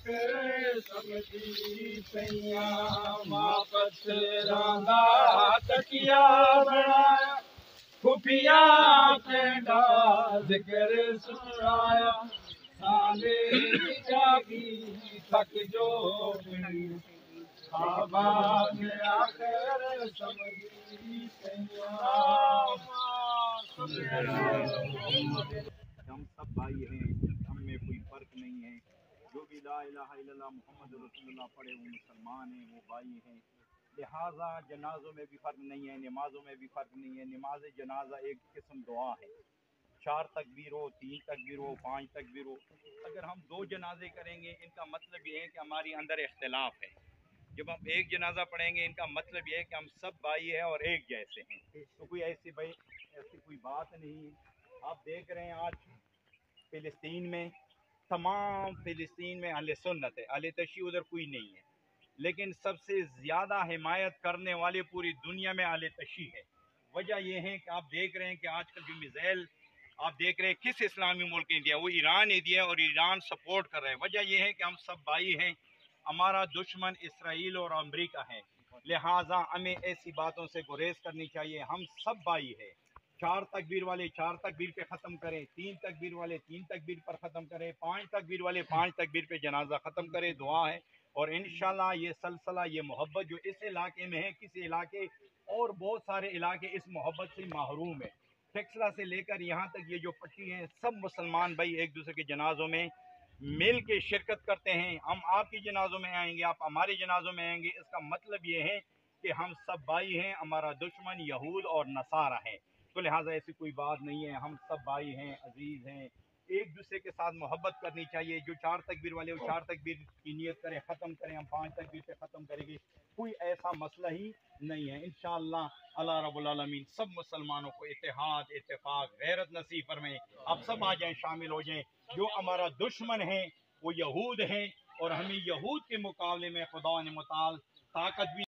कर समझी सैया वापस रांदा तकिया बनाया खुफिया तेरा जिक्र सुनाया साले जागी थक जो बाबा मेरा कर समझी सैया। हम सब भाई हैं, हम में कोई फ़र्क नहीं है। जो भी ला इलाहा इल्लल्लाह मुहम्मद रसूलुल्लाह पढ़े वो मुसलमान हैं, वो भाई हैं। लिहाजा जनाज़ों में भी फ़र्क नहीं है, नमाज़ों में भी फ़र्क नहीं है। नमाज जनाजा एक किस्म दुआ है, 4 तकबीर हो, 3 तकबीर हो, 5 तकबीर हो। अगर हम 2 जनाजे करेंगे इनका मतलब ये है कि हमारी अंदर इख्तिलाफ है। जब हम एक जनाजा पढ़ेंगे इनका मतलब ये है कि हम सब भाई हैं और एक जैसे हैं। तो कोई ऐसी कोई बात नहीं है। आप देख रहे हैं आज फ़िलिस्तीन में, तमाम फ़िलिस्तीन में अहले सुन्नत है, अहले तशी उधर कोई नहीं है, लेकिन सबसे ज़्यादा हिमायत करने वाले पूरी दुनिया में अहले तशी है। वजह यह है कि आप देख रहे हैं कि आजकल जो मिसाइल आप देख रहे हैं किस इस्लामी मुल्क ने दिया, वो ईरान ने दिया और ईरान सपोर्ट कर रहा है। वजह यह है कि हम सब भाई हैं, हमारा दुश्मन इसराइल और अमेरिका है। लिहाजा हमें ऐसी बातों से गुरेज करनी चाहिए। हम सब भाई हैं। 4 तकबीर वाले 4 तकबीर पे ख़त्म करें, 3 तकबीर वाले 3 तकबीर पर ख़त्म करें, 5 तकबीर वाले 5 तकबीर पे जनाजा ख़त्म करें। दुआ है और इंशाल्लाह ये सलसला, ये मोहब्बत जो इस इलाके में है, किसी इलाके और बहुत सारे इलाके इस मोहब्बत से महरूम है। टेक्सला से लेकर यहाँ तक ये जो पट्टी है, सब मुसलमान भाई एक दूसरे के जनाजों में मिल के शिरकत करते हैं। हम आपकी जनाजों में आएंगे, आप हमारे जनाजों में आएंगे। इसका मतलब ये है कि हम सब भाई हैं, हमारा दुश्मन यहूद और नसारा है। तो लिहाजा ऐसी कोई बात नहीं है, हम सब भाई हैं, अजीज हैं। एक दूसरे के साथ मोहब्बत करनी चाहिए। जो 4 तकबीर वाले वो 4 तकबीर की नियत करें, ख़त्म करें, हम 5 तकबीर पे ख़त्म करेंगे। कोई ऐसा मसला ही नहीं है। इंशाअल्लाह अल्लाह रब्बुल आलमीन सब मुसलमानों को इत्तेहाद, इत्तेफाक, गैरत नसीब फरमाए। आप सब आ जाएं, शामिल हो जाएं। जो हमारा दुश्मन है वो यहूद है और हमें यहूद के मुकाबले में खुदा ने मुताल ताकत भी